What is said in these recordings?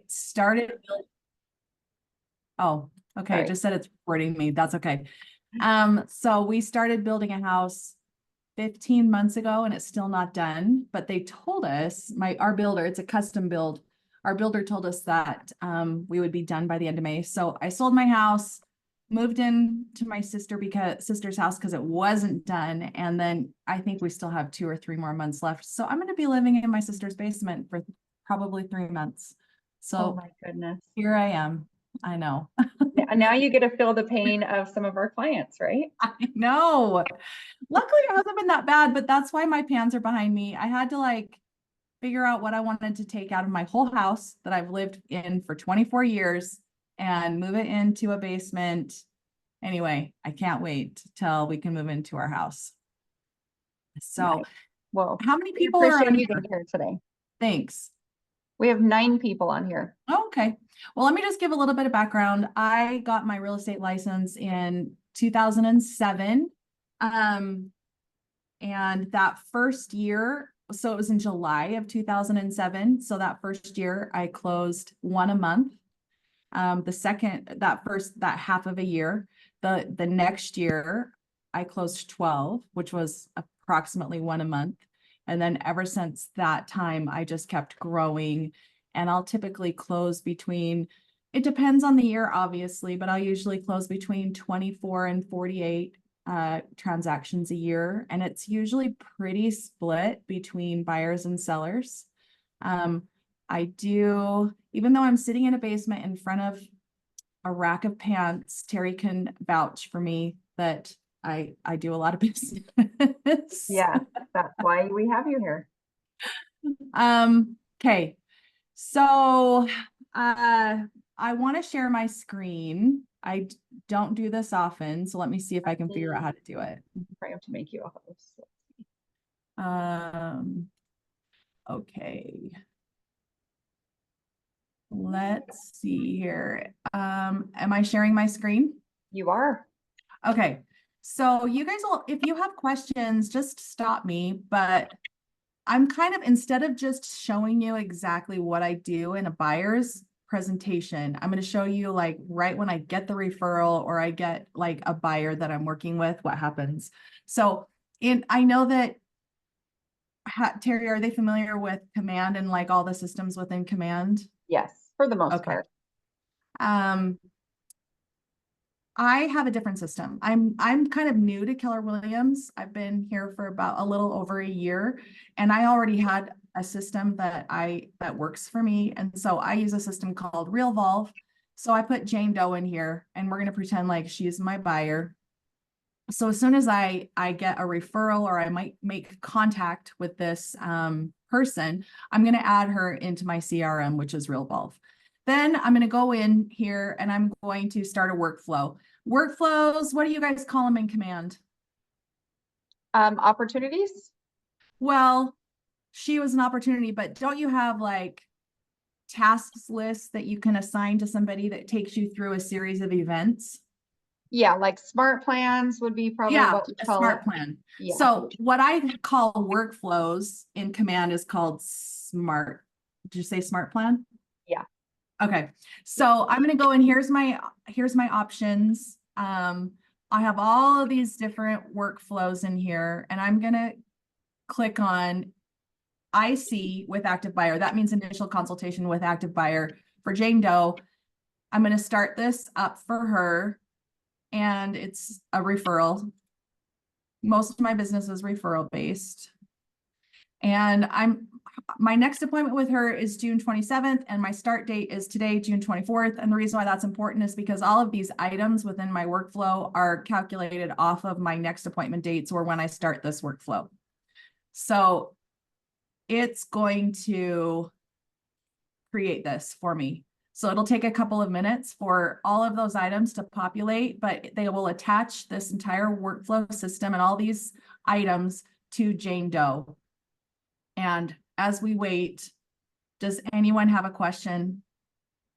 started. Oh, okay. Sorry. It just said it's recording me. That's okay. So we started building a house 15 months ago and it's still not done, but they told us, our builder, it's a custom build. Our builder told us that we would be done by the end of May. So I sold my house, moved in to my sister's house because it wasn't done. And then I think we still have 2 or 3 more months left. So I'm going to be living in my sister's basement for probably 3 months. So Oh my goodness. here I am. I know. Now you get to feel the pain of some of our clients, right? I know. Luckily, it hasn't been that bad, but that's why my pans are behind me. I had to like figure out what I wanted to take out of my whole house that I've lived in for 24 years and move it into a basement. Anyway, I can't wait till we can move into our house. So, Nice. Well, how many we people are appreciate on you here? being here today. Thanks. We have 9 people on here. Okay. Well, let me just give a little bit of background. I got my real estate license in 2007. And that first year, so it was in July of 2007. So that first year I closed 1 a month. That half of a year, the next year I closed 12, which was approximately 1 a month. And then ever since that time, I just kept growing, and I'll typically close between, it depends on the year, obviously, but I'll usually close between 24 and 48 transactions a year. And it's usually pretty split between buyers and sellers. I do, even though I'm sitting in a basement in front of a rack of pants, Terry can vouch for me that I do a lot of business. Yeah, that's why we have you here. Okay. So I want to share my screen. I don't do this often, so let me see if I can figure out how to do it. I have to make you a host. Okay. Let's see here. Am I sharing my screen? You are. Okay. So you guys will, if you have questions, just stop me, but I'm kind of, instead of just showing you exactly what I do in a buyer's presentation, I'm going to show you like right when I get the referral or I get like a buyer that I'm working with, what happens. So I know that, Terry, are they familiar with Command and like all the systems within Command? Yes, for the most Okay. part. I have a different system. I'm kind of new to Keller Williams. I've been here for about a little over a year, and I already had a system that works for me. And so I use a system called Realvolve. So I put Jane Doe in here, and we're going to pretend like she's my buyer. So as soon as I get a referral or I might make contact with this person, I'm going to add her into my CRM, which is Realvolve. Then I'm going to go in here and I'm going to start a workflow. Workflows, what do you guys call them in Command? Opportunities? Well, she was an opportunity, but don't you have like tasks lists that you can assign to somebody that takes you through a series of events? Yeah, like smart plans would be probably what we A call smart it. plan. Yeah. So what I call workflows in Command is called smart. Did you say smart plan? Yeah. Okay. So I'm going to go and here's my options. I have all of these different workflows in here, and I'm going to click on IC with active buyer. That means initial consultation with active buyer for Jane Doe. I'm going to start this up for her, and it's a referral. Most of my business is referral based. And my next appointment with her is June 27th, and my start date is today, June 24th. And the reason why that's important is because all of these items within my workflow are calculated off of my next appointment dates or when I start this workflow. So it's going to create this for me. So it'll take a couple of minutes for all of those items to populate, but they will attach this entire workflow system and all these items to Jane Doe. And as we wait, does anyone have a question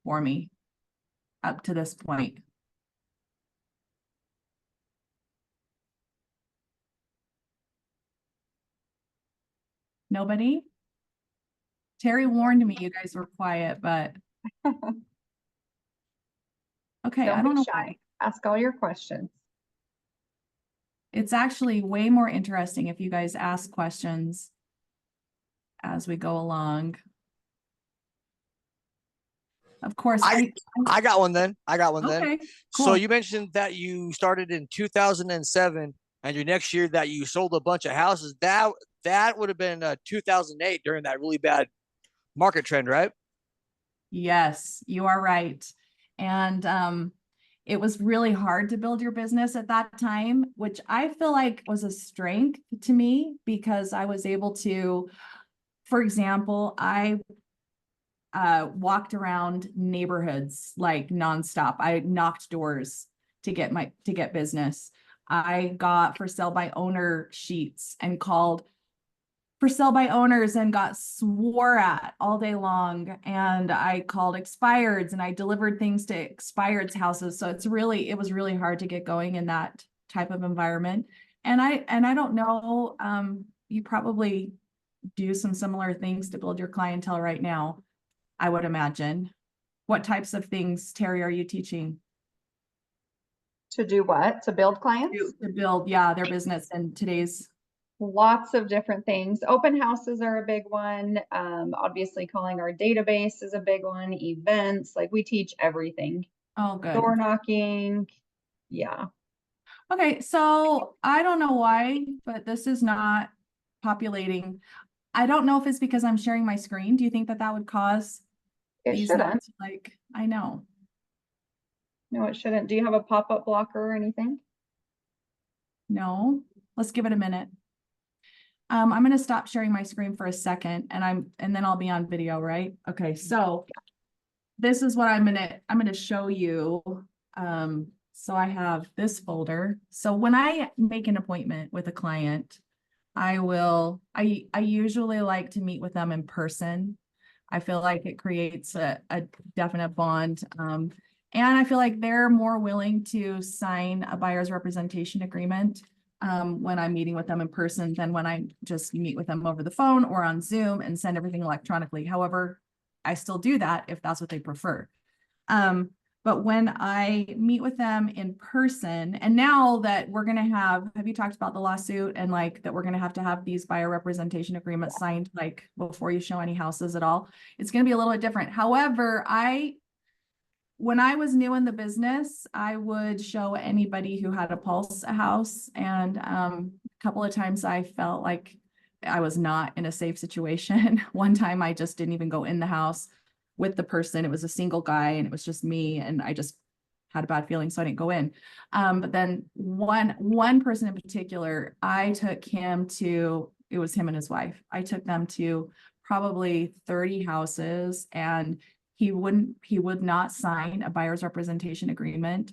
for me up to this point? Nobody? Terry warned me you guys were quiet, but Okay, I Don't don't be know shy. why. Ask all your questions. It's actually way more interesting if you guys ask questions as we go along. Of course, I got one then. I got one then. okay, So cool. you mentioned that you started in 2007 and your next year that you sold a bunch of houses. That would have been 2008 during that really bad market trend, right? Yes, you are right. And it was really hard to build your business at that time, which I feel like was a strength to me because I was able to, for example, I walked around neighborhoods like nonstop. I knocked doors to get business. I got for sale by owner sheets and called for sale by owners and got swore at all day long. And I called expireds and I delivered things to expireds houses. So it was really hard to get going in that type of environment. And I don't know, you probably do some similar things to build your clientele right now, I would imagine. What types of things, Terry, are you teaching? To do what? To build clients? To build, yeah, their business in today's. Lots of different things. Open houses are a big one. Obviously, calling our database is a big one. Events, like we teach everything. Oh, good. Door knocking. Yeah. Okay, so I don't know why, but this is not populating. I don't know if it's because I'm sharing my screen. Do you think that that would cause It these not shouldn't. to, like, I know. No, it shouldn't. Do you have a pop-up blocker or anything? No, let's give it a minute. I'm going to stop sharing my screen for a second and then I'll be on video, right? Okay, so this is what I'm going to show you. So I have this folder. So when I make an appointment with a client, I usually like to meet with them in person. I feel like it creates a definite bond. And I feel like they're more willing to sign a buyer's representation agreement when I'm meeting with them in person than when I just meet with them over the phone or on Zoom and send everything electronically. However, I still do that if that's what they prefer. But when I meet with them in person, and now that we're going to have you talked about the lawsuit and like that we're going to have these buyer representation agreements signed like before you show any houses at all, it's going to be a little bit different. However, when I was new in the business, I would show anybody who had a pulse a house. And a couple of times I felt like I was not in a safe situation. One time I just didn't even go in the house with the person. It was a single guy and it was just me. And I just had a bad feeling, so I didn't go in. But then one person in particular, I took him to, it was him and his wife. I took them to probably 30 houses and he would not sign a buyer's representation agreement.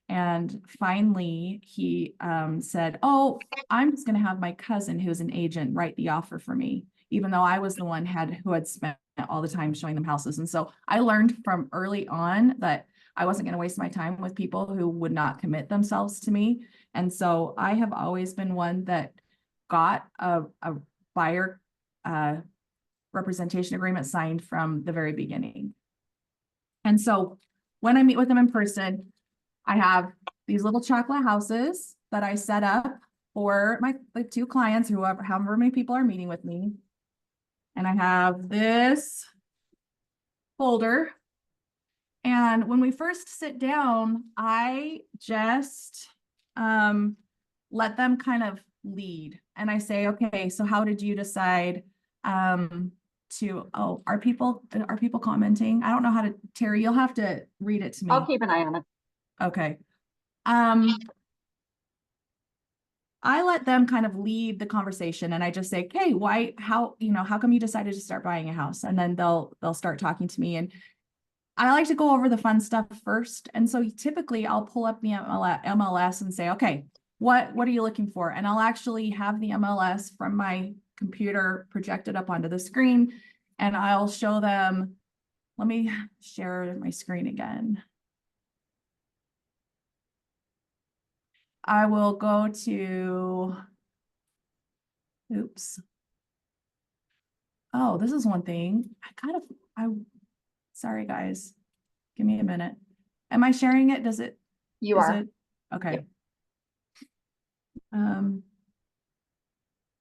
And finally he said, oh, I'm just going to have my cousin who's an agent write the offer for me, even though I was the one who had spent all the time showing them houses. And so I learned from early on that I wasn't going to waste my time with people who would not commit themselves to me. And so I have always been one that got a buyer representation agreement signed from the very beginning. And so when I meet with them in person, I have these little chocolate houses that I set up for my two clients, however many people are meeting with me. And I have this folder. And when we first sit down, I just let them kind of lead. And I say, okay, so how did you decide are people commenting? I don't know how to, Terry, you'll have to read it to me. I'll keep an eye on it. Okay. I let them kind of lead the conversation and I just say, hey, how come you decided to start buying a house? And then they'll start talking to me. And I like to go over the fun stuff first. And so typically I'll pull up the MLS and say, okay, what are you looking for? And I'll actually have the MLS from my computer projected up onto the screen and I'll show them. Let me share my screen again. I will go to, oops. Oh, this is one thing. Sorry, guys. Give me a minute. Am I sharing it? Does it? You is are. it- Okay. Yep.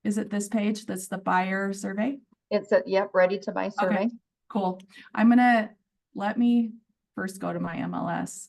Is it this page? That's the buyer survey? It's a, yep, ready to buy survey. Cool. Let me first go to my MLS.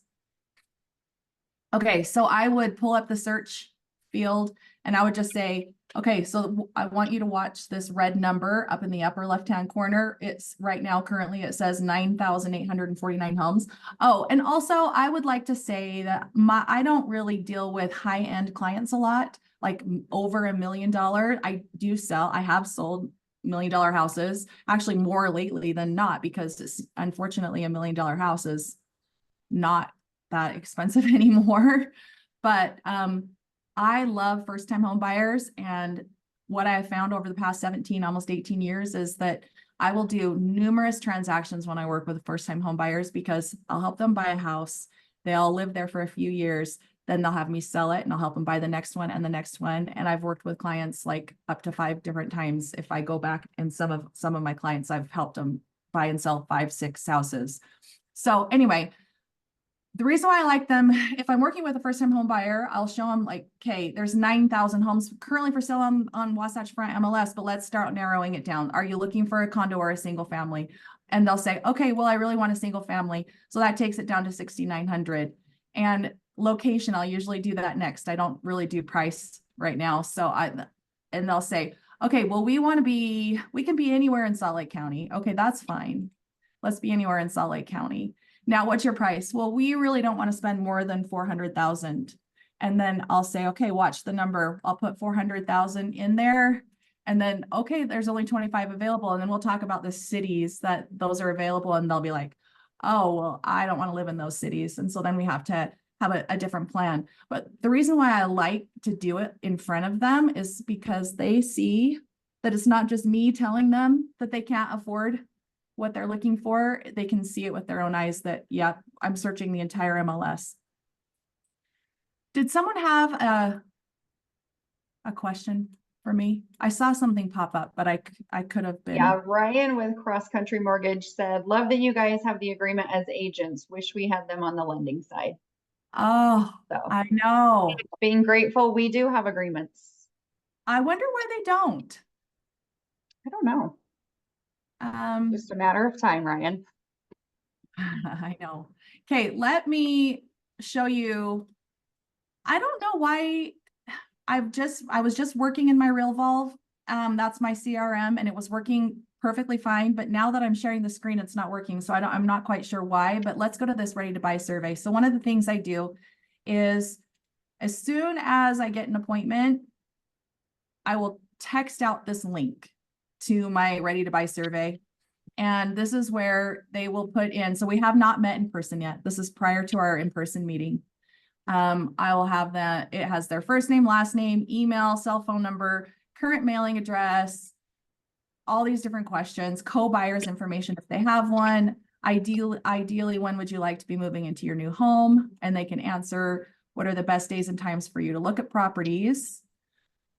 Okay, so I would pull up the search field and I would just say, okay, so I want you to watch this red number up in the upper left-hand corner. It's right now, currently it says 9,849 homes. Oh, and also I would like to say that I don't really deal with high-end clients a lot, like over $1 million. I have sold $1 million houses, actually more lately than not, because it's unfortunately $1 million house is not that expensive anymore. But I love first-time home buyers, and what I have found over the past 17, almost 18 years is that I will do numerous transactions when I work with first-time home buyers, because I'll help them buy a house. They'll live there for a few years, then they'll have me sell it and I'll help them buy the next one and the next one. And I've worked with clients like up to 5 different times. If I go back, and some of my clients, I've helped them buy and sell 5, 6 houses. So anyway, the reason why I like them, if I'm working with a first-time home buyer, I'll show them like, okay, there's 9,000 homes currently for sale on Wasatch Front MLS, but let's start narrowing it down. Are you looking for a condo or a single family? And they'll say, okay, well, I really want a single family. So that takes it down to 6,900. And location, I'll usually do that next. I don't really do price right now. And they'll say, okay, well, we can be anywhere in Salt Lake County. Okay, that's fine. Let's be anywhere in Salt Lake County. Now, what's your price? Well, we really don't want to spend more than 400,000. And then I'll say, okay, watch the number. I'll put 400,000 in there. And then, okay, there's only 25 available. And then we'll talk about the cities that those are available. And they'll be like, oh, well, I don't want to live in those cities. And so then we have to have a different plan. But the reason why I like to do it in front of them is because they see that it's not just me telling them that they can't afford what they're looking for. They can see it with their own eyes that, yeah, I'm searching the entire MLS. Did someone have a question for me? I saw something pop up, but I could have been. Yeah, Ryan with Cross Country Mortgage said, love that you guys have the agreement as agents. Wish we had them on the lending side. Oh, So I know. being grateful, we do have agreements. I wonder why they don't. I don't know. Just a matter of time, Ryan. I know. Okay, let me show you. I don't know why I was just working in my RealVolve. That's my CRM, and it was working perfectly fine. But now that I'm sharing the screen, it's not working. So I'm not quite sure why, but let's go to this ready to buy survey. So one of the things I do is as soon as I get an appointment, I will text out this link to my ready to buy survey. And this is where they will put in, so we have not met in person yet. This is prior to our in-person meeting. I will have that. It has their first name, last name, email, cell phone number, current mailing address, all these different questions, co-buyers information if they have one. Ideally, when would you like to be moving into your new home? And they can answer, what are the best days and times for you to look at properties?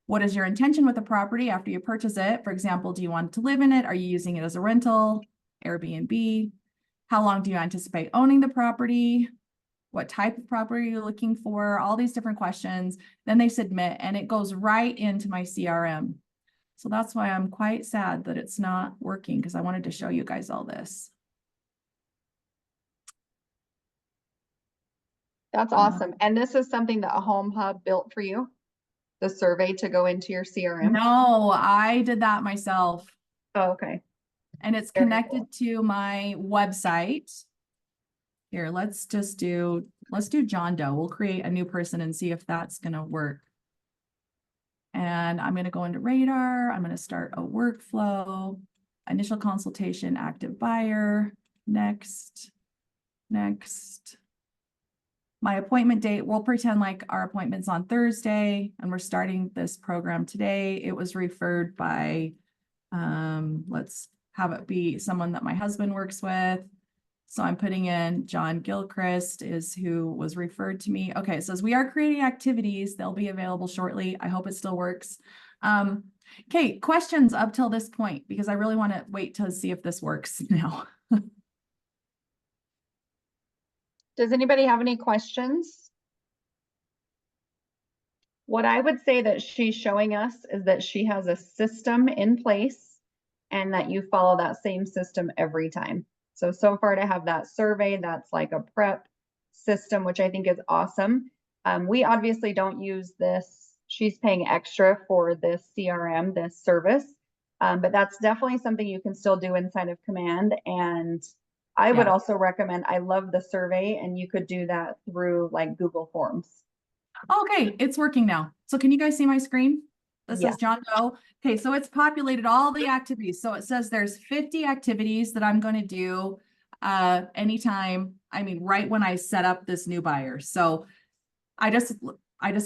What is your intention with the property after you purchase it? For example, do you want to live in it? Are you using it as a rental, Airbnb? How long do you anticipate owning the property? What type of property are you looking for? All these different questions. Then they submit, and it goes right into my CRM. So that's why I'm quite sad that it's not working, because I wanted to show you guys all this. That's awesome. And this is something that a Home Hub built for you? The survey to go into your CRM? No, I did that myself. Oh, okay. And it's Very connected to my website. Here, let's do John Doe. We'll create a new person and see if that's going to work. And I'm going to go into Radar. I'm going to start a workflow, initial consultation, active buyer, next. My appointment date, we'll pretend like our appointment's on Thursday and we're starting this program today. It was referred by, let's have it be someone that my husband works with. So I'm putting in Jen Gilchrist is who was referred to me. Okay, it says we are creating activities. They'll be available shortly. I hope it still works. Okay, questions up till this point, because I really want to wait to see if this works now. Does anybody have any questions? What I would say that she's showing us is that she has a system in place and that you follow that same system every time. So far to have that survey, that's like a prep system, which I think is awesome. We obviously don't use this. She's paying extra for this CRM, this service. But that's definitely something you can still do inside of Command. And I would Yeah. also recommend, I love the survey, and you could do that through like Google Forms. Okay, it's working now. So can you guys see my screen? This Yes. is John Doe. Okay, so it's populated all the activities. So it says there's 50 activities that I'm going to do anytime. I mean, right when I set up this new buyer. So I just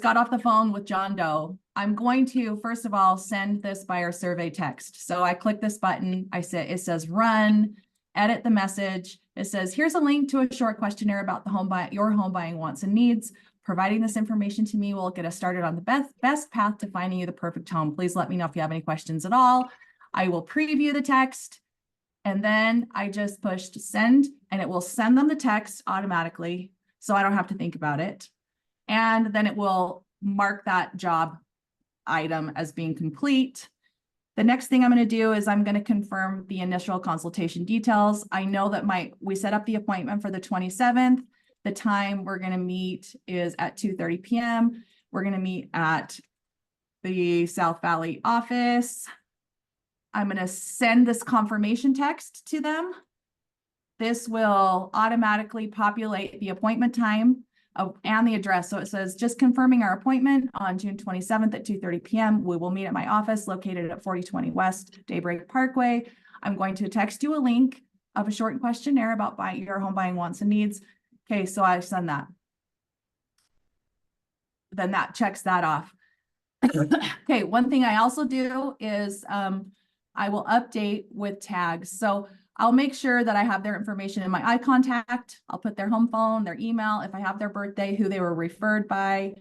got off the phone with John Doe. I'm going to, first of all, send this buyer survey text. So I click this button. It says run, edit the message. It says, here's a link to a short questionnaire about your home buying wants and needs. Providing this information to me will get us started on the best path to finding you the perfect home. Please let me know if you have any questions at all. I will preview the text. And then I just pushed send, and it will send them the text automatically. So I don't have to think about it. And then it will mark that job item as being complete. The next thing I'm going to do is I'm going to confirm the initial consultation details. I know that we set up the appointment for the 27th. The time we're going to meet is at 2:30 p.m. We're going to meet at the South Valley office. I'm going to send this confirmation text to them. This will automatically populate the appointment time and the address. So it says, just confirming our appointment on June 27th at 2:30 p.m. We will meet at my office located at 4020 West Daybreak Parkway. I'm going to text you a link of a short questionnaire about your home buying wants and needs. Okay, so I send that. Then that checks that off. Okay, one thing I also do is I will update with tags. So I'll make sure that I have their information in my eye contact. I'll put their home phone, their email, if I have their birthday, who they were referred by,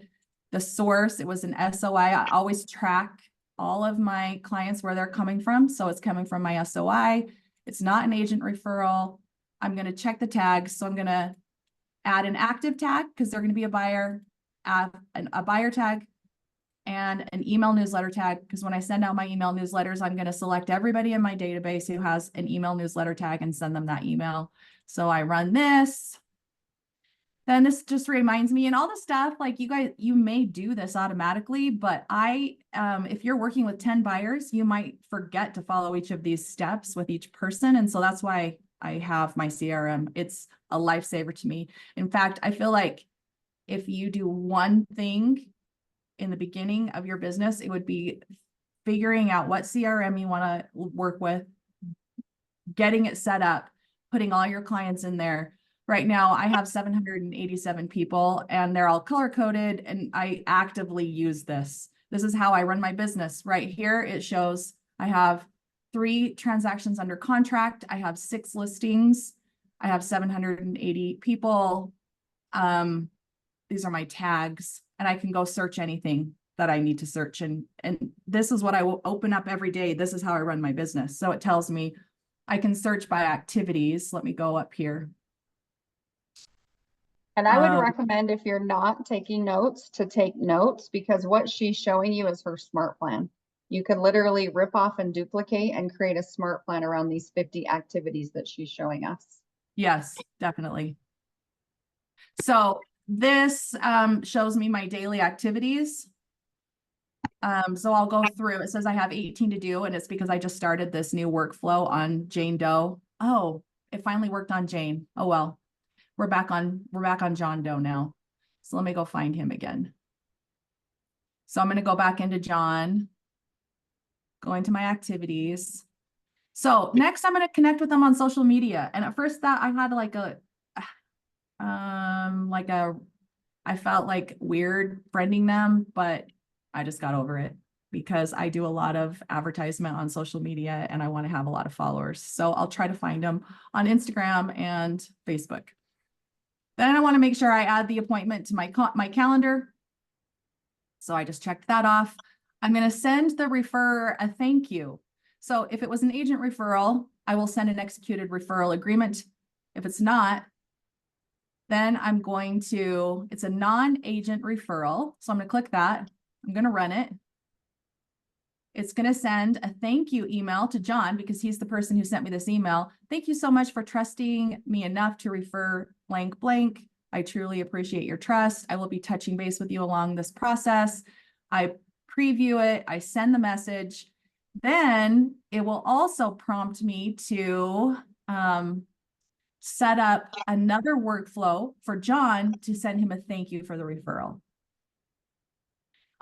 the source. It was an SOI. I always track all of my clients where they're coming from. So it's coming from my SOI. It's not an agent referral. I'm going to check the tags. So I'm going to add an active tag because they're going to be a buyer, add a buyer tag, and an email newsletter tag, because when I send out my email newsletters, I'm going to select everybody in my database who has an email newsletter tag and send them that email. So I run this. Then this just reminds me, and all the stuff, like you may do this automatically, but if you're working with 10 buyers, you might forget to follow each of these steps with each person. And so that's why I have my CRM. It's a lifesaver to me. In fact, I feel like if you do one thing in the beginning of your business, it would be figuring out what CRM you want to work with, getting it set up, putting all your clients in there. Right now, I have 787 people and they're all color coded, and I actively use this. This is how I run my business. Right here, it shows I have 3 transactions under contract. I have 6 listings. I have 780 people. These are my tags, and I can go search anything that I need to search. And this is what I will open up every day. This is how I run my business. So it tells me I can search by activities. Let me go up here. And I would recommend, if you're not taking notes, to take notes, because what she's showing you is her smart plan. You can literally rip off and duplicate and create a smart plan around these 50 activities that she's showing us. Yes, definitely. So this shows me my daily activities. So I'll go through. It says I have 18 to do, and it's because I just started this new workflow on Jane Doe. Oh, it finally worked on Jane. Oh well. We're back on John Doe now. So let me go find him again. So I'm going to go back into John, go into my activities. So next I'm going to connect with them on social media. And at first that I had I felt like weird friending them, but I just got over it because I do a lot of advertisement on social media and I want to have a lot of followers. So I'll try to find them on Instagram and Facebook. Then I want to make sure I add the appointment to my calendar. So I just checked that off. I'm going to send the referrer a thank you. So if it was an agent referral, I will send an executed referral agreement. If it's not, Then I'm going to, it's a non-agent referral. So I'm going to click that. I'm going to run it. It's going to send a thank you email to John because he's the person who sent me this email. Thank you so much for trusting me enough to refer blank blank. I truly appreciate your trust. I will be touching base with you along this process. I preview it. I send the message. Then it will also prompt me to set up another workflow for John to send him a thank you for the referral.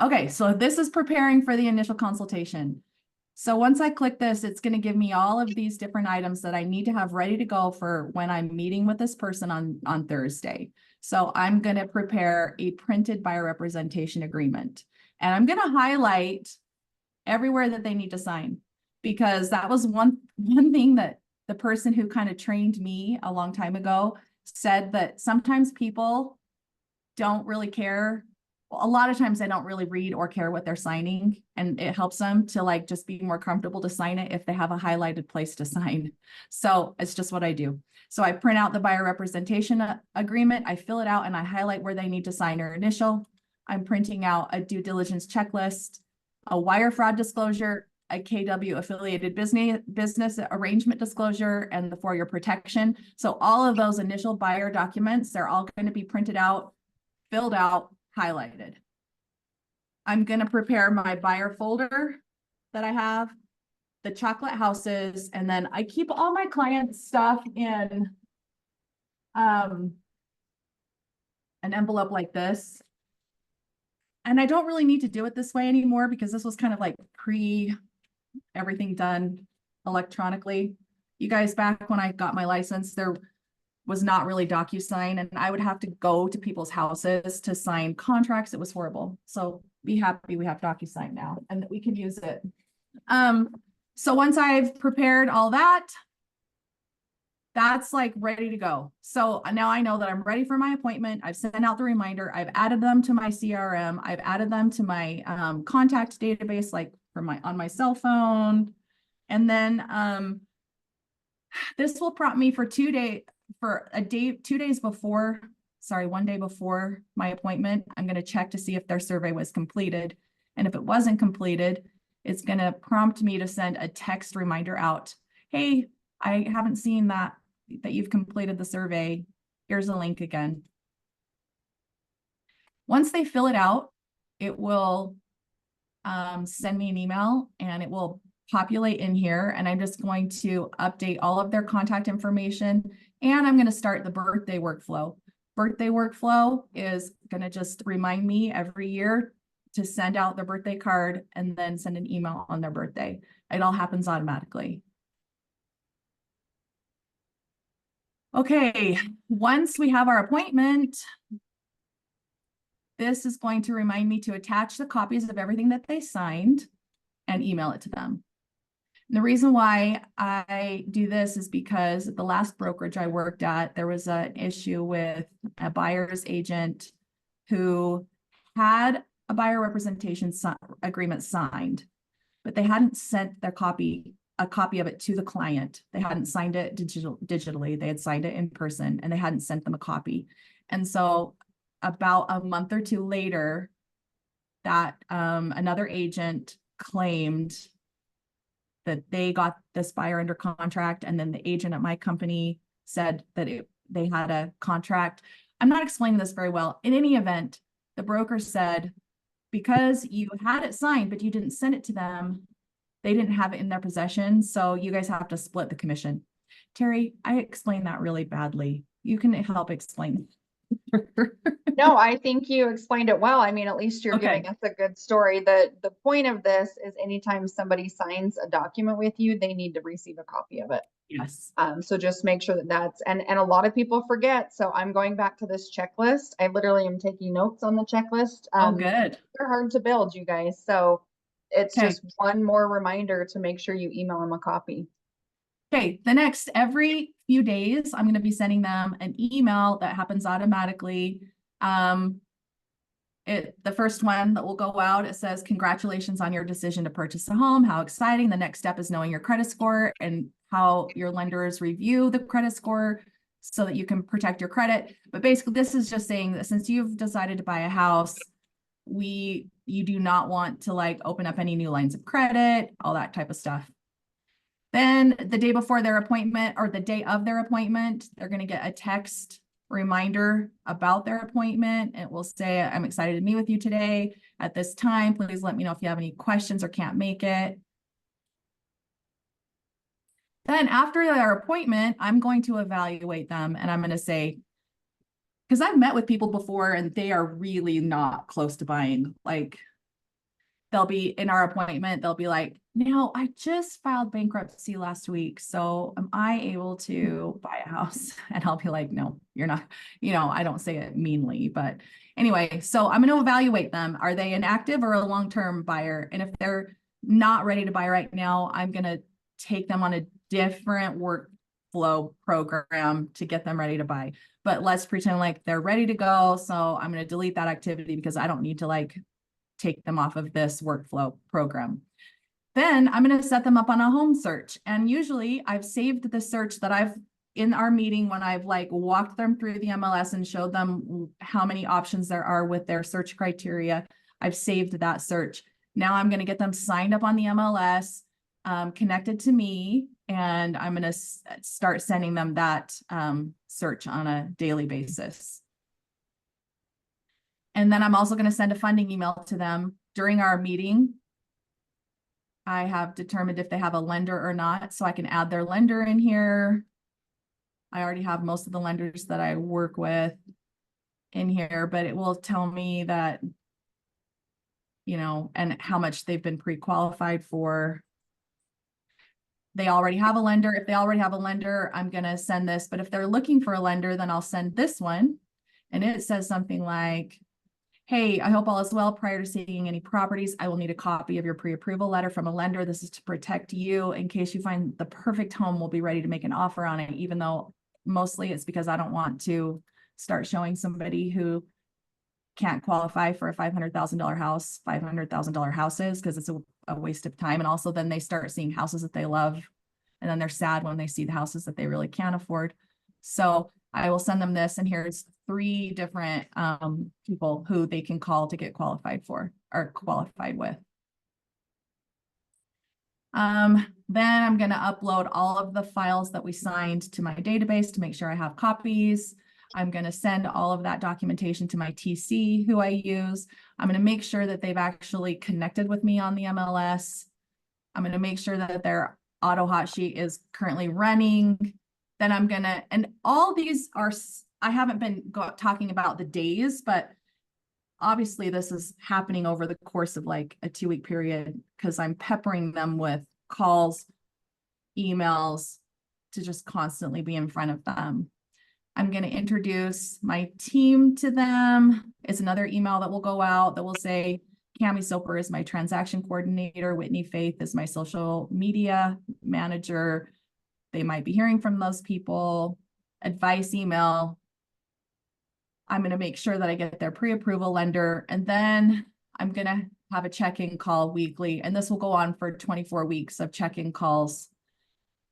Okay, so this is preparing for the initial consultation. So once I click this, it's going to give me all of these different items that I need to have ready to go for when I'm meeting with this person on Thursday. So I'm going to prepare a printed buyer representation agreement. And I'm going to highlight everywhere that they need to sign, because that was one thing that the person who kind of trained me a long time ago said, that sometimes people don't really care. A lot of times they don't really read or care what they're signing, and it helps them to like just be more comfortable to sign it if they have a highlighted place to sign. So it's just what I do. So I print out the buyer representation agreement, I fill it out, and I highlight where they need to sign or initial. I'm printing out a due diligence checklist, a wire fraud disclosure, a KW affiliated business arrangement disclosure, and the for-your protection. So all of those initial buyer documents, they're all going to be printed out, filled out, highlighted. I'm going to prepare my buyer folder that I have, the chocolate houses, and then I keep all my clients' stuff in an envelope like this. And I don't really need to do it this way anymore because this was kind of like everything done electronically. You guys, back when I got my license, there was not really DocuSign, and I would have to go to people's houses to sign contracts. It was horrible. So be happy we have DocuSign now and that we can use it. So once I've prepared all that, that's like ready to go. So now I know that I'm ready for my appointment. I've sent out the reminder. I've added them to my CRM. I've added them to my contact database, like on my cell phone. And then this will prompt me for 2 days, for a day, 2 days before, sorry, 1 day before my appointment. I'm going to check to see if their survey was completed. And if it wasn't completed, it's going to prompt me to send a text reminder out. Hey, I haven't seen that you've completed the survey. Here's a link again. Once they fill it out, it will send me an email and it will populate in here. And I'm just going to update all of their contact information. And I'm going to start the birthday workflow. Birthday workflow is going to just remind me every year to send out their birthday card and then send an email on their birthday. It all happens automatically. Okay, once we have our appointment, this is going to remind me to attach the copies of everything that they signed and email it to them. And the reason why I do this is because at the last brokerage I worked at, there was an issue with a buyer's agent who had a buyer representation agreement signed, but they hadn't sent a copy of it to the client. They hadn't signed it digitally. They had signed it in person and they hadn't sent them a copy. And so about a month or two later, that another agent claimed that they got this buyer under contract, and then the agent at my company said that they had a contract. I'm not explaining this very well. In any event, the broker said, because you had it signed, but you didn't send it to them, they didn't have it in their possession, so you guys have to split the commission. Terry, I explained that really badly. You can help explain. No, I think you explained it well. I mean, at least you're Okay. giving us a good story. The point of this is anytime somebody signs a document with you, they need to receive a copy of it. Yes. So just make sure that that's, and a lot of people forget. So I'm going back to this checklist. I literally am taking notes on the checklist. Oh, good. They're hard to build, you guys. So it's Okay. just one more reminder to make sure you email them a copy. Okay, every few days, I'm going to be sending them an email that happens automatically. The first one that will go out, it says, congratulations on your decision to purchase a home. How exciting. The next step is knowing your credit score and how your lenders review the credit score. so that you can protect your credit. But basically, this is just saying that since you've decided to buy a house, you do not want to like open up any new lines of credit, all that type of stuff. Then the day before their appointment or the day of their appointment, they're going to get a text reminder about their appointment. It will say, I'm excited to meet with you today at this time. Please let me know if you have any questions or can't make it. Then after their appointment, I'm going to evaluate them and I'm going to say, because I've met with people before and they are really not close to buying. Like they'll be in our appointment, they'll be like, now I just filed bankruptcy last week. So am I able to buy a house? And I'll be like, no, you're not, I don't say it meanly, but anyway, so I'm going to evaluate them. Are they an active or a long-term buyer? And if they're not ready to buy right now, I'm going to take them on a different workflow program to get them ready to buy. But let's pretend like they're ready to go. So I'm going to delete that activity because I don't need to like take them off of this workflow program. Then I'm going to set them up on a home search. And usually I've saved the search that I've in our meeting when I've like walked them through the MLS and showed them how many options there are with their search criteria. I've saved that search. Now I'm going to get them signed up on the MLS, connected to me, and I'm going to start sending them that search on a daily basis. And then I'm also going to send a funding email to them during our meeting. I have determined if they have a lender or not, so I can add their lender in here. I already have most of the lenders that I work with in here, but it will tell me that, and how much they've been pre-qualified for. They already have a lender. If they already have a lender, I'm going to send this. But if they're looking for a lender, then I'll send this one. And it says something like, hey, I hope all is well. Prior to seeing any properties, I will need a copy of your pre-approval letter from a lender. This is to protect you in case you find the perfect home. We'll be ready to make an offer on it, even though mostly it's because I don't want to start showing somebody who can't qualify for a $500,000 house, $500,000 houses, because it's a waste of time. And also then they start seeing houses that they love. And then they're sad when they see the houses that they really can't afford. So I will send them this, and here's 3 different people who they can call to get qualified for or qualified with. Then I'm going to upload all of the files that we signed to my database to make sure I have copies. I'm going to send all of that documentation to my TC who I use. I'm going to make sure that they've actually connected with me on the MLS. I'm going to make sure that their auto hot sheet is currently running. Then I'm going to, and all these are, I haven't been talking about the days, but obviously this is happening over the course of like a 2-week period because I'm peppering them with calls, emails to just constantly be in front of them. I'm going to introduce my team to them. It's another email that will go out that will say, Cami Soper is my transaction coordinator. Whitney Faith is my social media manager. They might be hearing from those people. Advice email. I'm going to make sure that I get their pre-approval lender. And then I'm going to have a check-in call weekly. And this will go on for 24 weeks of check-in calls.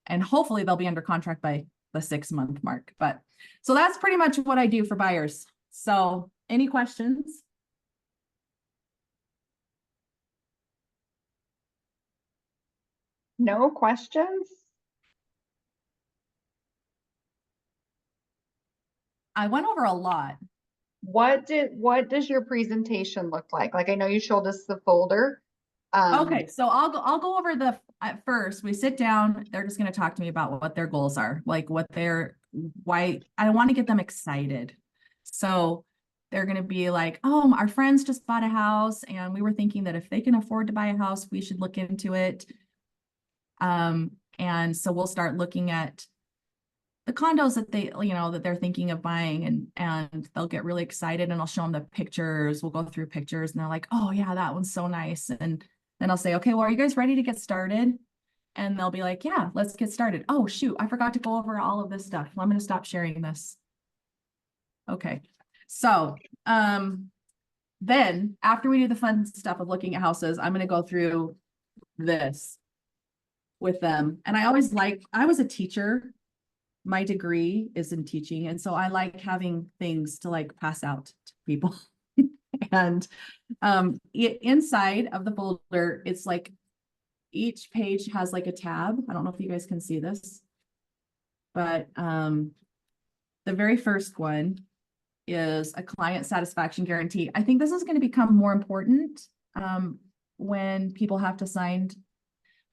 And hopefully they'll be under contract by the 6-month mark. But so that's pretty much what I do for buyers. So any questions? No questions? I went over a lot. What does your presentation look like? Like, I know you showed us the folder. Okay, so I'll go over at first we sit down, they're just going to talk to me about what their goals are, like why I want to get them excited. So they're going to be like, oh, our friends just bought a house and we were thinking that if they can afford to buy a house, we should look into it. And so we'll start looking at the condos that that they're thinking of buying, and they'll get really excited, and I'll show them the pictures. We'll go through pictures and they're like, oh yeah, that one's so nice. And then I'll say, okay, well, are you guys ready to get started? And they'll be like, yeah, let's get started. Oh shoot, I forgot to go over all of this stuff. Well, I'm going to stop sharing this. Okay. So, then after we do the fun stuff of looking at houses, I'm going to go through this with them. And I was a teacher my degree is in teaching, and so I like having things to like pass out to people. And inside of the folder, it's like each page has like a tab. I don't know if you guys can see this, but the very first one is a client satisfaction guarantee. I think this is going to become more important when people have to sign.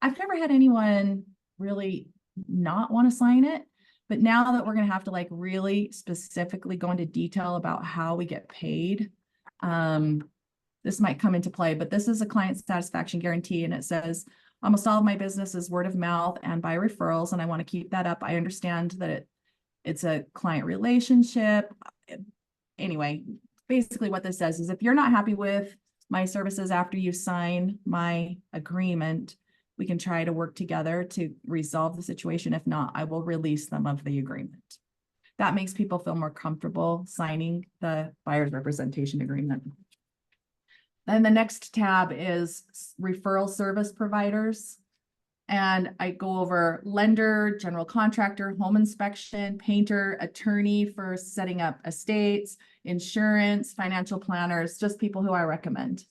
I've never had anyone really not want to sign it, but now that we're going to have to like really specifically go into detail about how we get paid, this might come into play. But this is a client satisfaction guarantee, and it says almost all of my business is word of mouth and by referrals, and I want to keep that up. I understand that it's a client relationship. Anyway, basically what this says is if you're not happy with my services after you sign my agreement, we can try to work together to resolve the situation. If not, I will release them of the agreement. That makes people feel more comfortable signing the buyer's representation agreement. Then the next tab is referral service providers. And I go over lender, general contractor, home inspection, painter, attorney for setting up estates, insurance, financial planners, just people who I recommend.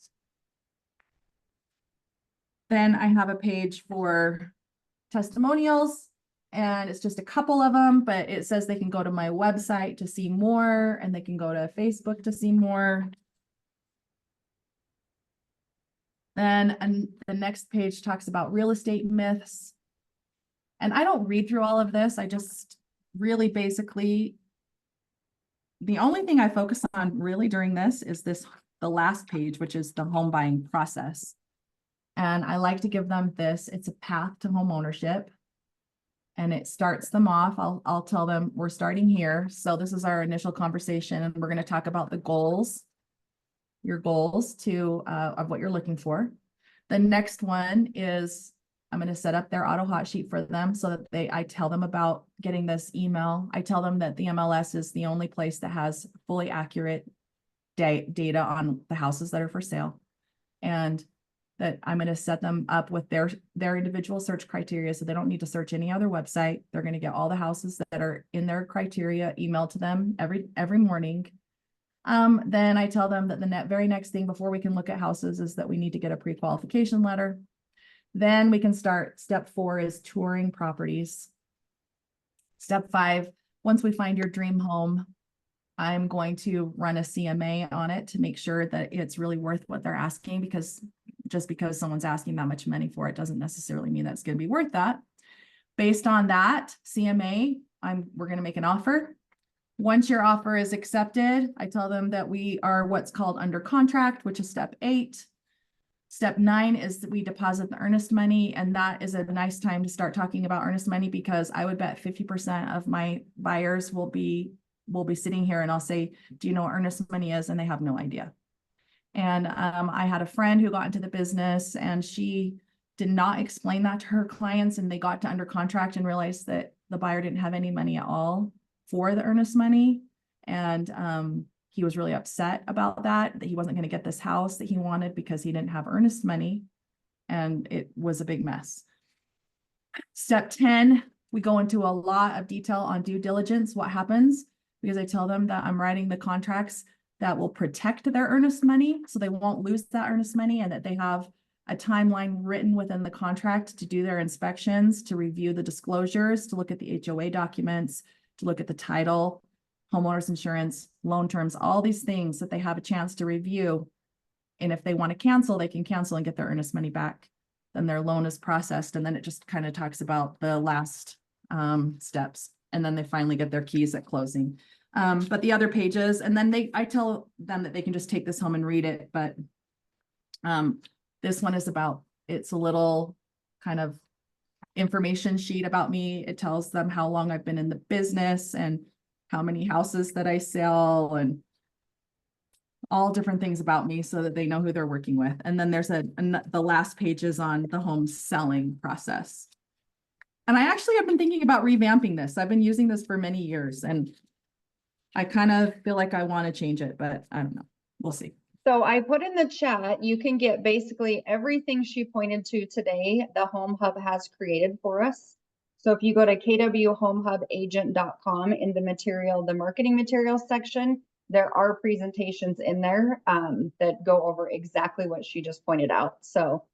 Then I have a page for testimonials, and it's just a couple of them, but it says they can go to my website to see more, and they can go to Facebook to see more. Then the next page talks about real estate myths. And I don't read through all of this. I just really basically, the only thing I focus on really during this is the last page, which is the home buying process. And I like to give them this. It's a path to home ownership. And it starts them off. I'll tell them we're starting here. So this is our initial conversation, and we're going to talk about the goals, your goals of what you're looking for. The next one is I'm going to set up their auto hot sheet for them so that I tell them about getting this email. I tell them that the MLS is the only place that has fully accurate data on the houses that are for sale, and that I'm going to set them up with their individual search criteria, so they don't need to search any other website. They're going to get all the houses that are in their criteria emailed to them every morning. Then I tell them that the very next thing before we can look at houses is that we need to get a pre-qualification letter. Then we can start. Step 4 is touring properties. Step 5, once we find your dream home, I'm going to run a CMA on it to make sure that it's really worth what they're asking, because just because someone's asking that much money for it doesn't necessarily mean that's going to be worth that. Based on that CMA, we're going to make an offer. Once your offer is accepted, I tell them that we are what's called under contract, which is step 8. Step 9 is that we deposit the earnest money, and that is a nice time to start talking about earnest money, because I would bet 50% of my buyers will be sitting here and I'll say, do you know what earnest money is? And they have no idea. And I had a friend who got into the business, and she did not explain that to her clients, and they got to under contract and realized that the buyer didn't have any money at all for the earnest money. And he was really upset about that he wasn't going to get this house that he wanted because he didn't have earnest money. And it was a big mess. Step 10, we go into a lot of detail on due diligence, what happens, because I tell them that I'm writing the contracts that will protect their earnest money, so they won't lose that earnest money, and that they have a timeline written within the contract to do their inspections, to review the disclosures, to look at the HOA documents, to look at the title, homeowners insurance, loan terms, all these things that they have a chance to review. And if they want to cancel, they can cancel and get their earnest money back. Then their loan is processed, and then it just kind of talks about the last steps. And then they finally get their keys at closing. But the other pages, and then I tell them that they can just take this home and read it. But this one is it's a little kind of information sheet about me. It tells them how long I've been in the business and how many houses that I sell, and all different things about me so that they know who they're working with. And then there's the last page is on the home selling process. And I actually have been thinking about revamping this. I've been using this for many years, and I kind of feel like I want to change it, but I don't know. We'll see. So I put in the chat, you can get basically everything she pointed to today, the Home Hub has created for us. So if you go to kwhomehubagent.com in the marketing materials section, there are presentations in there that go over exactly what she just pointed out. So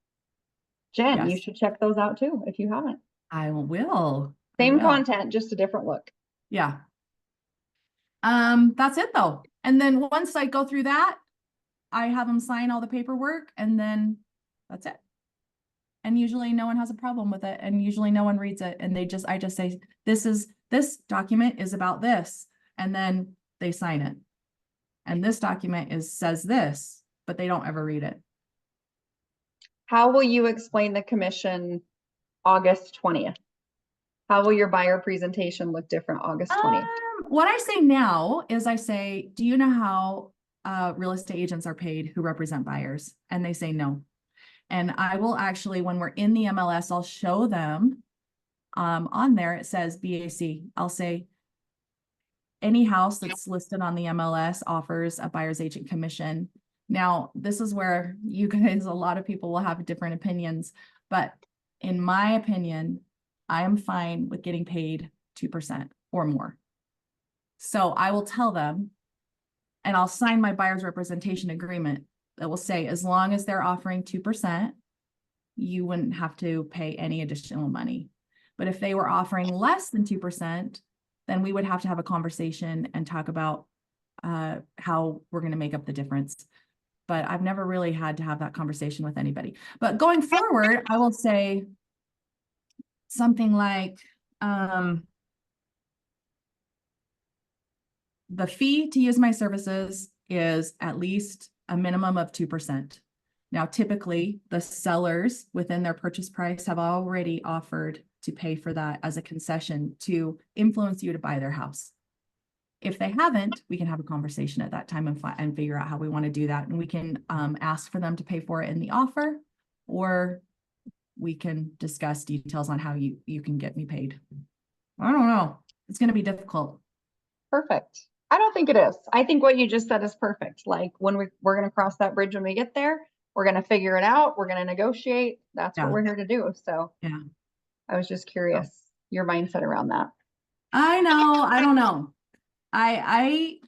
Jen, you Yes. should check those out too if you haven't. I will. I Same will. content, just a different look. Yeah. That's it though. And then once I go through that, I have them sign all the paperwork and then that's it. And usually no one has a problem with it. And usually no one reads it. And I just say, this document is about this. And then they sign it. And this document says this, but they don't ever read it. How will you explain the commission August 20th? How will your buyer presentation look different August 20th? What I say now is I say, do you know how real estate agents are paid who represent buyers? And they say no. And I will actually, when we're in the MLS, I'll show them on there, it says BAC. I'll say, any house that's listed on the MLS offers a buyer's agent commission. Now, this is where you guys, a lot of people will have different opinions, but in my opinion, I am fine with getting paid 2% or more. So I will tell them, and I'll sign my buyer's representation agreement that will say, as long as they're offering 2%, you wouldn't have to pay any additional money. But if they were offering less than 2%, then we would have to have a conversation and talk about how we're going to make up the difference. But I've never really had to have that conversation with anybody. But going forward, I will say something like, the fee to use my services is at least a minimum of 2%. Now, typically, the sellers within their purchase price have already offered to pay for that as a concession to influence you to buy their house. If they haven't, we can have a conversation at that time and figure out how we want to do that. And we can ask for them to pay for it in the offer, or we can discuss details on how you can get me paid. I don't know. It's going to be difficult. Perfect. I don't think it is. I think what you just said is perfect. Like when we're going to cross that bridge when we get there, we're going to figure it out. We're going to negotiate. That's what we're here to do. So yeah, I was just curious your mindset around that. I know. I don't know. I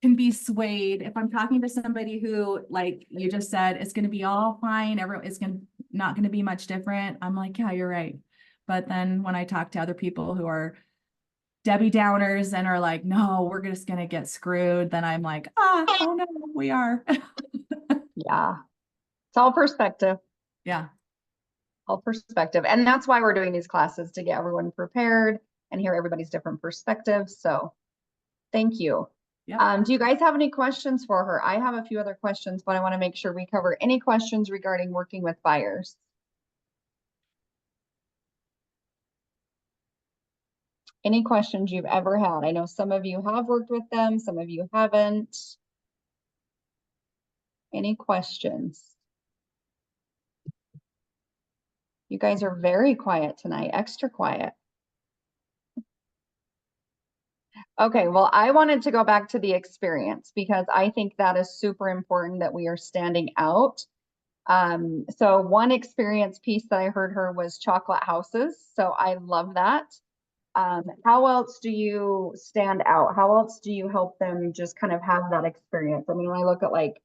can be swayed if I'm talking to somebody who, like you just said, it's going to be all fine. It's not going to be much different. I'm like, yeah, you're right. But then when I talk to other people who are Debbie Downers and are like, no, we're just going to get screwed. Then I'm like, oh no, we are. Yeah. It's all perspective. Yeah. All perspective. And that's why we're doing these classes, to get everyone prepared and hear everybody's different perspectives. So thank you. Yep. Do you guys have any questions for her? I have a few other questions, but I want to make sure we cover any questions regarding working with buyers. Any questions you've ever had? I know some of you have worked with them, some of you haven't. Any questions? You guys are very quiet tonight, extra quiet. Okay, well, I wanted to go back to the experience because I think that is super important that we are standing out. So one experience piece that I heard her was chocolate houses. So I love that. How else do you stand out? How else do you help them just kind of have that experience? I mean, when I look at, like,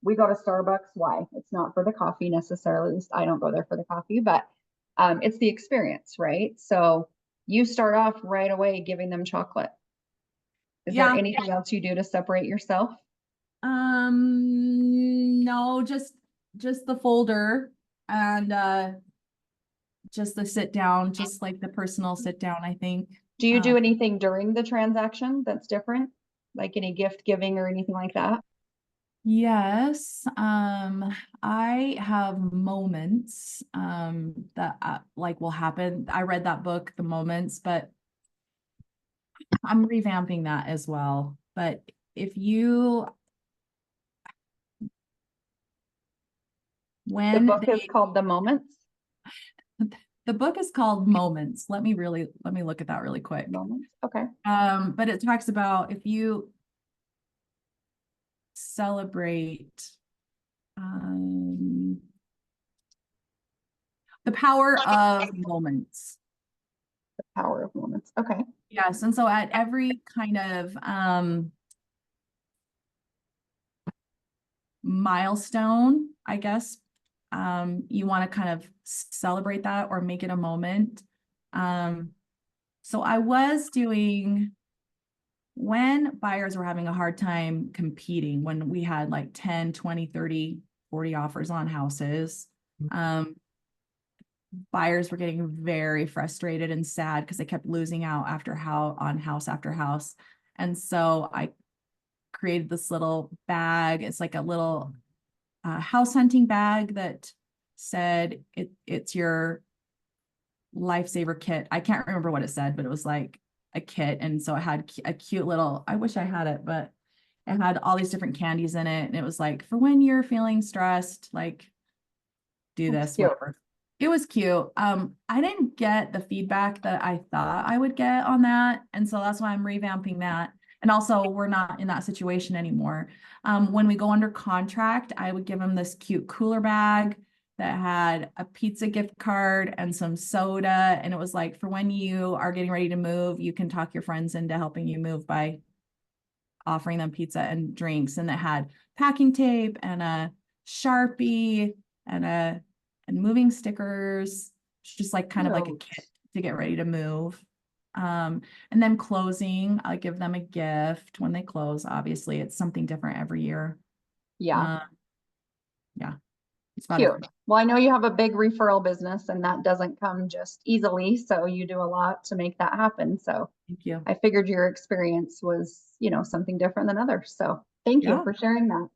we go to Starbucks, why? It's not for the coffee necessarily. At least I don't go there for the coffee, but it's the experience, right? So you start off right away giving them chocolate. Is there anything else you do to separate yourself? No, just the folder and just the sit down, just like the personal sit down, I think. Do you do anything during the transaction that's different? Like any gift giving or anything like that? Yes. I have moments that like will happen. I read that book, The Moments, but I'm revamping that as well. But if you The book is called The Moments. The book is called Moments. Let me look at that really quick. Moments. Okay. But it talks about if you celebrate the power of moments. Power of moments. Okay. Yes, and so at every kind of milestone, I guess, you want to kind of celebrate that or make it a moment. So I was doing when buyers were having a hard time competing, when we had like 10, 20, 30, 40 offers on houses, buyers were getting very frustrated and sad because they kept losing out on house after house. And so I created this little bag. It's like a little house hunting bag that said it's your lifesaver kit. I can't remember what it said, but it was like a kit. And so it had a cute little, I wish I had it, but it had all these different candies in it. And it was like, for when you're feeling stressed, like do That's this, cute. whatever. It was cute. I didn't get the feedback that I thought I would get on that. And so that's why I'm revamping that. And also we're not in that situation anymore. When we go under contract, I would give them this cute cooler bag that had a pizza gift card and some soda. And it was like, for when you are getting ready to move, you can talk your friends into helping you move by offering them pizza and drinks. And that had packing tape and a Sharpie and moving stickers. It's just like kind of like a kit to get ready to move. And then closing, I give them a gift when they close. Obviously, it's something different every year. Yeah. Yeah. It's about Cute. Well, I know you have a big referral business and that doesn't come just easily. So you do a lot to make that happen. So Thank you. I figured your experience was, something different than others. So thank you Yeah. for sharing that.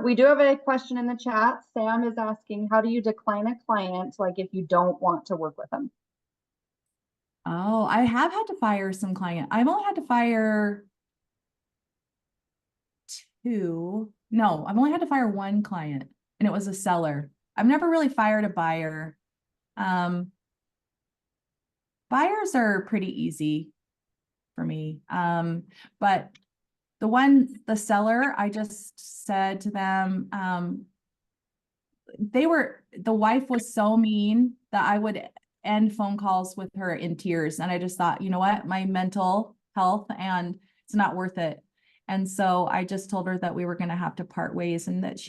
We do have a question in the chat. Sam is asking, how do you decline a client, like if you don't want to work with them? Oh, I have had to fire some client. I've only had to fire two. No, I've only had to fire one client, and it was a seller. I've never really fired a buyer. Buyers are pretty easy for me. But the seller, I just said to them, the wife was so mean that I would end phone calls with her in tears. And I just thought, you know what, my mental health, and it's not worth it. And so I just told her that we were going to have to part ways and that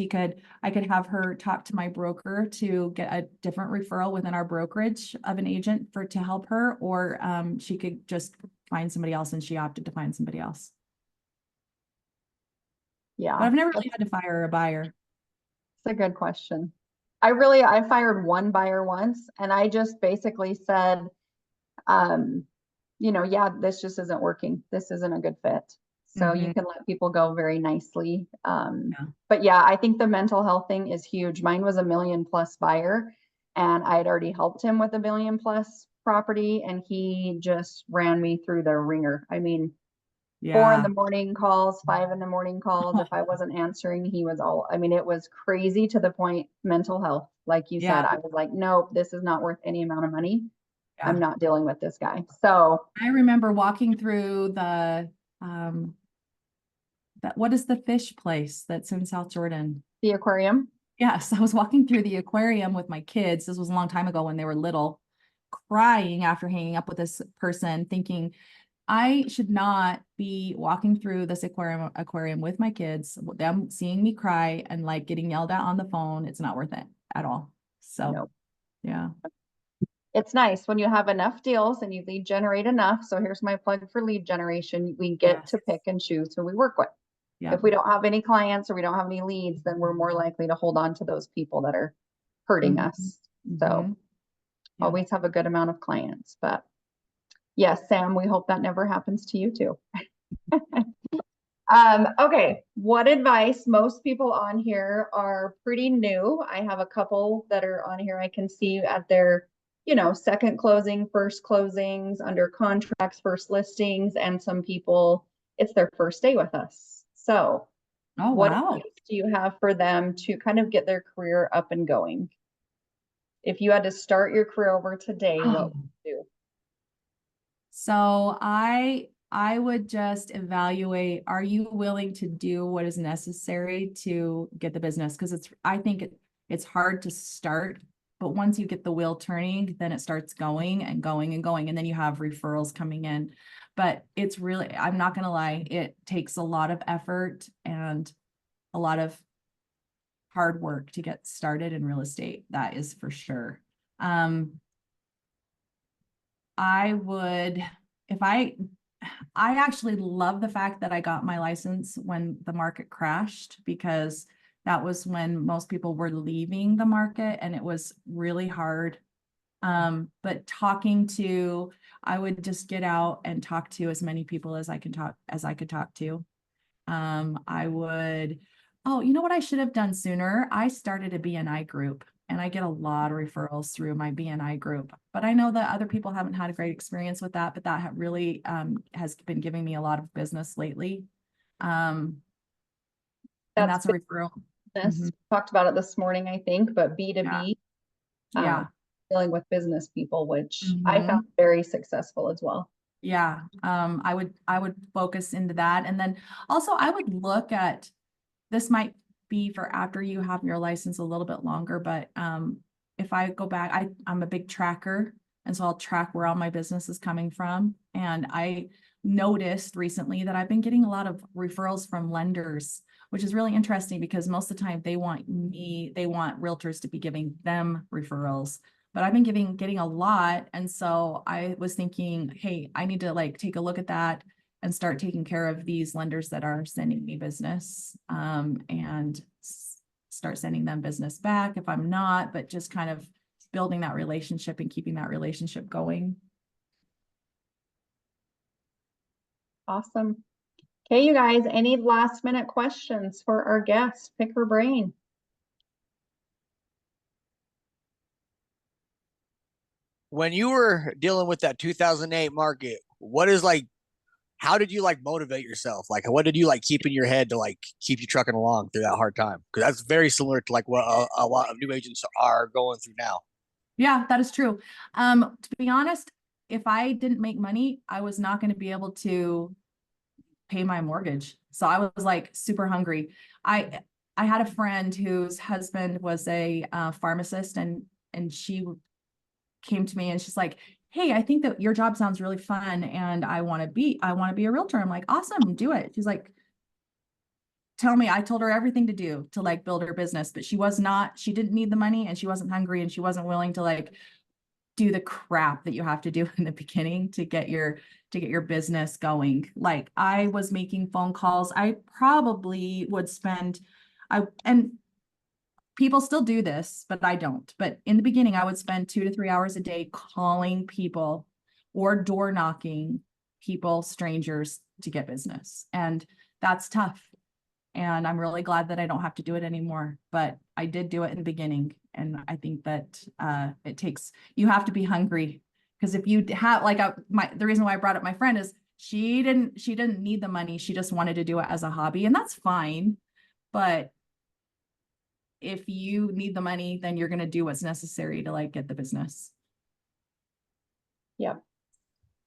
I could have her talk to my broker to get a different referral within our brokerage of an agent to help her, or she could just find somebody else, and she opted to find somebody else. Yeah. But I've never really had to fire a buyer. It's a good question. I fired one buyer once and I just basically said, yeah, this just isn't working. This isn't a good fit. So you can let people go very nicely. But yeah, I think the mental health thing is huge. Mine was $1 million+ buyer and I had already helped him with $1 million+ property and he just ran me through the ringer. I mean, 4 in the morning calls, 5 in the morning calls. If I wasn't answering, he was it was crazy to the point, mental health. Like you said, I was like, nope, this is not worth any amount of money. I'm not dealing with this guy. So I remember walking through what is the fish place that's in South Jordan? the aquarium. Yes, I was walking through the aquarium with my kids. This was a long time ago when they were little, crying after hanging up with this person, thinking I should not be walking through this aquarium with my kids, them seeing me cry and like getting yelled at on the phone. It's not worth it at all. So, Nope. Yeah. It's nice when you have enough deals and you lead generate enough. So here's my plug for lead generation. We get to pick and choose who we work with. Yeah. If we don't have any clients or we don't have any leads, then we're more likely to hold on to those people that are hurting us. So always have a good amount of clients. But yes, Sam, we hope that never happens to you too. Okay, what advice? Most people on here are pretty new. I have a couple that are on here I can see at their, second closing, first closings, under contracts, first listings, and some people, it's their first day with us. So what advice do you have for them to kind of get their career up and going? If you had to start your career over today, what would you do? So I would just evaluate, are you willing to do what is necessary to get the business? Because I think it's hard to start but once you get the wheel turning, then it starts going and going and going, and then you have referrals coming in. But it's really, I'm not gonna lie, it takes a lot of effort and a lot of hard work to get started in real estate. That is for sure. I would, if I actually love the fact that I got my license when the market crashed, because that was when most people were leaving the market and it was really hard. But I would just get out and talk to as many people as I could talk to. I would, oh, you know what I should have done sooner? I started a BNI group and I get a lot of referrals through my BNI group, but I know that other people haven't had a great experience with that, but that really has been giving me a lot of business lately. And that's a referral. Business. Talked about it this morning, I think, but B2B, Yeah. dealing with business people, which I found very successful as well. Yeah. I would focus into that. And then also I would look at, this might be for after you have your license a little bit longer, but if I go back, I'm a big tracker. And so I'll track where all my business is coming from. And I noticed recently that I've been getting a lot of referrals from lenders, which is really interesting because most of the time they want realtors to be giving them referrals. But I've been getting a lot. And so I was thinking, hey, I need to like take a look at that and start taking care of these lenders that are sending me business, and start sending them business back if I'm not, but just kind of building that relationship and keeping that relationship going. Awesome. Okay, you guys, any last minute questions for our guest? Pick her brain. When you were dealing with that 2008 market, how did you like motivate yourself? Like, what did you like keep in your head to like keep you trucking along through that hard time? Because that's very similar to like what a lot of new agents are going through now. Yeah, that is true. To be honest, if I didn't make money, I was not going to be able to pay my mortgage. So I was like super hungry. I had a friend whose husband was a pharmacist, and she came to me and she's like, hey, I think that your job sounds really fun and I want to be a realtor. I'm like, awesome, do it. She's like, tell me. I told her everything to do to like build her business, but she didn't need the money and she wasn't hungry and she wasn't willing to like do the crap that you have to do in the beginning to get your business going. Like I was making phone calls. I probably would and people still do this, but I don't. But in the beginning, I would spend 2 to 3 hours a day calling people or door knocking people, strangers, to get business. And that's tough. And I'm really glad that I don't have to do it anymore. But I did do it in the beginning. And I think that you have to be hungry. Because if you have the reason why I brought up my friend is she didn't need the money. She just wanted to do it as a hobby. And that's fine. But if you need the money, then you're going to do what's necessary to like get the business. Yep.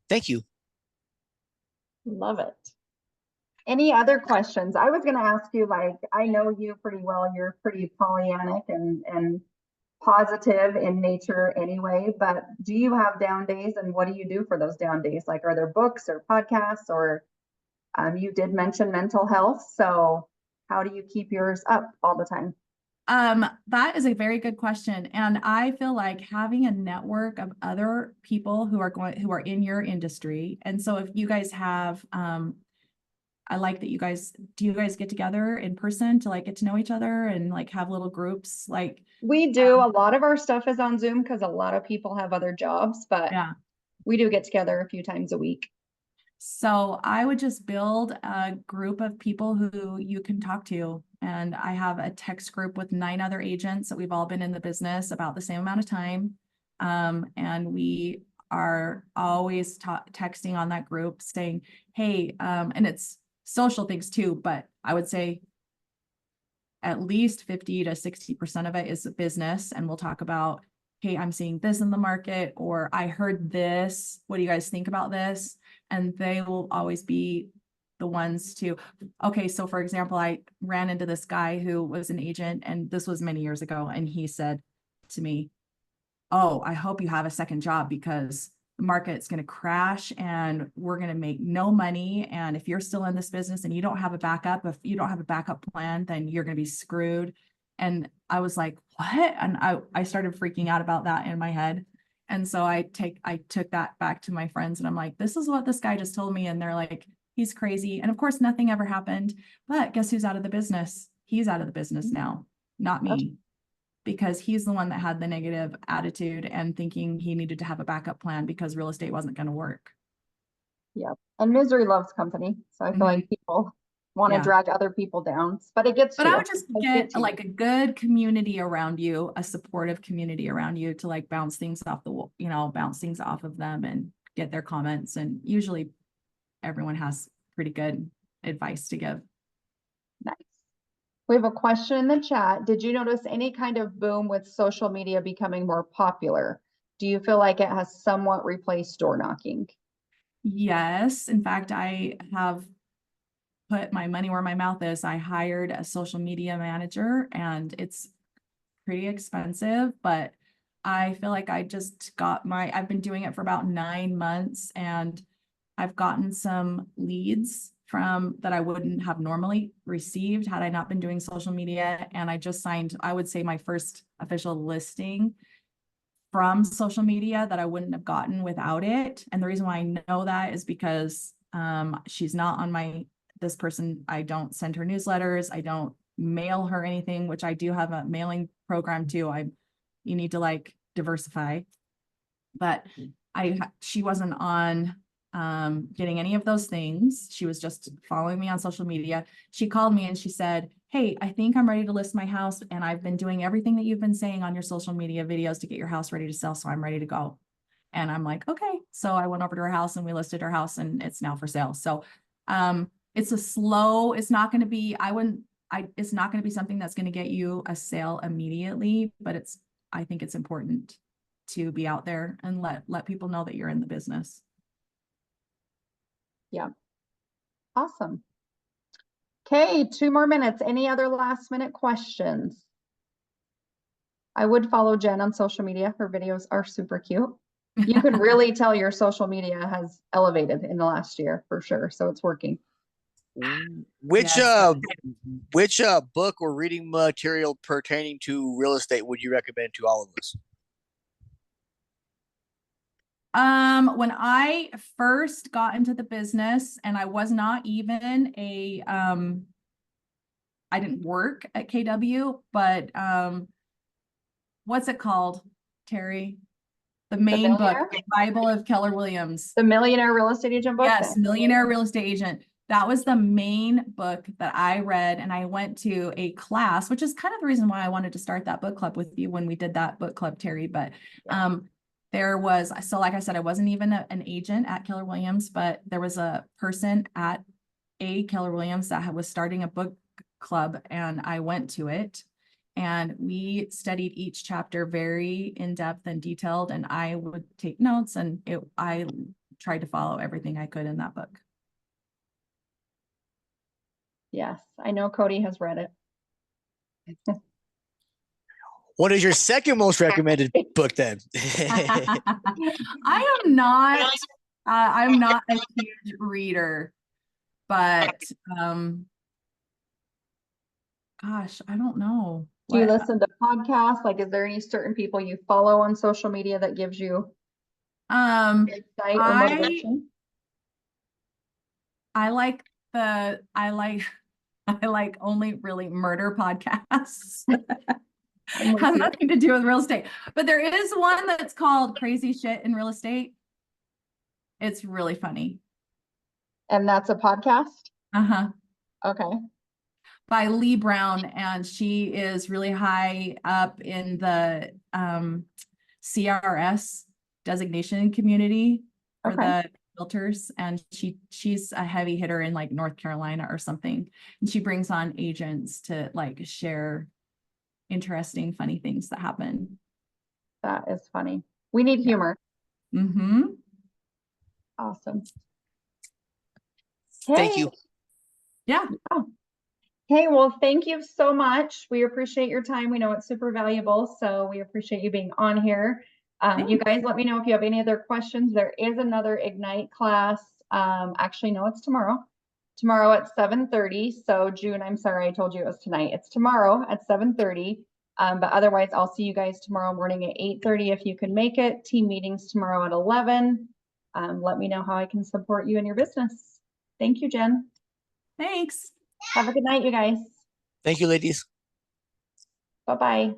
Thank you. Love it. Any other questions? I was going to ask you, like, I know you pretty well. You're pretty Pollyannic and positive in nature anyway, but do you have down days, and what do you do for those down days? Like, are there books or podcasts, or you did mention mental health. So how do you keep yours up all the time? That is a very good question. And I feel like having a network of other people who are in your industry. And so if you guys have, I like that do you guys get together in person to like get to know each other and like have little groups? Like we do. A lot of our stuff is on Zoom because a lot of people have other jobs, but yeah, we do get together a few times a week. So I would just build a group of people who you can talk to. And I have a text group with 9 other agents that we've all been in the business about the same amount of time. And we are always texting on that group saying, hey, and it's social things too, but I would say at least 50 to 60% of it is business. And we'll talk about, hey, I'm seeing this in the market, or I heard this. What do you guys think about this? And they will always be the ones okay, so for example, I ran into this guy who was an agent, and this was many years ago, and he said to me, oh, I hope you have a second job because the market's going to crash and we're going to make no money. And if you're still in this business and you don't have a backup, if you don't have a backup plan, then you're going to be screwed. And I was like, what? And I started freaking out about that in my head. And so I took that back to my friends and I'm like, this is what this guy just told me. And they're like, he's crazy. And of course, nothing ever happened. But guess who's out of the business? He's out of the business now, not me, because he's the one that had the negative attitude and thinking he needed to have a backup plan because real estate wasn't going to work. Yep. And misery loves company. So I feel like people want to Yeah. drag other people down, but it gets But to I you. would just It get gets you. like a good community around you, a supportive community around you to like bounce things off bounce things off of them and get their comments. And usually everyone has pretty good advice to give. Nice. We have a question in the chat. Did you notice any kind of boom with social media becoming more popular? Do you feel like it has somewhat replaced door knocking? Yes. In fact, I have put my money where my mouth is. I hired a social media manager and it's pretty expensive, but I feel like I've been doing it for about 9 months and I've gotten some leads from that I wouldn't have normally received had I not been doing social media. And I just signed, I would say, my first official listing from social media that I wouldn't have gotten without it. And the reason why I know that is because she's not on this person. I don't send her newsletters. I don't mail her anything, which I do have a mailing program too. You need to like diversify, but she wasn't on getting any of those things. She was just following me on social media. She called me and she said, hey, I think I'm ready to list my house. And I've been doing everything that you've been saying on your social media videos to get your house ready to sell. So I'm ready to go. And I'm like, okay. So I went over to her house and we listed her house and it's now for sale. So it's not going to be, it's not going to be something that's going to get you a sale immediately, but I think it's important to be out there and let people know that you're in the business. Yeah. Awesome. Okay, 2 more minutes. Any other last minute questions? I would follow Jen on social media. Her videos are super cute. You can really tell your social media has elevated in the last year for sure. So it's working. Which Yes. which book or reading material pertaining to real estate would you recommend to all of us? When I first got into the business and I was not even I didn't work at KW, but what's it called, Terry? The main book, The Bible of Keller Williams. The Millionaire Real Estate Agent book? Yes, Millionaire Real Estate Agent. That was the main book that I read, and I went to a class, which is kind of the reason why I wanted to start that book club with you when we did that book club, Terry. But so like I said, I wasn't even an agent at Keller Williams, but there was a person at a Keller Williams that was starting a book club, and I went to it. And we studied each chapter very in depth and detailed, and I would take notes, and I tried to follow everything I could in that book. Yes, I know Cody has read it. What is your second most recommended book then? I'm not a huge reader, but gosh, I don't know. Do you listen to podcasts? Like, is there any certain people you follow on social media that gives you insight or motivation? I like only really murder podcasts. Has nothing to do with real estate, but there is one that's called Crazy Shit in Real Estate. It's really funny. And that's a podcast? Uh-huh. Okay. By Lee Brown, and she is really high up in the CRS designation community for the Realtors, and she's a heavy hitter in like North Carolina or something, and she brings on agents to like share interesting, funny things that happen. That is funny. We need humor. Mm-hmm. Awesome. Thank you. Yeah. Oh. Hey, well, thank you so much. We appreciate your time. We know it's super valuable, so we appreciate you being on here. You guys let me know if you have any other questions. There is another Ignite class. Actually, no, it's tomorrow. Tomorrow at 7:30. So June, I'm sorry, I told you it was tonight. It's tomorrow at 7:30. But otherwise, I'll see you guys tomorrow morning at 8:30 if you can make it. Team meetings tomorrow at 11. Let me know how I can support you in your business. Thank you, Jen. Thanks. Have a good night, you guys. Thank you, ladies. Bye-bye.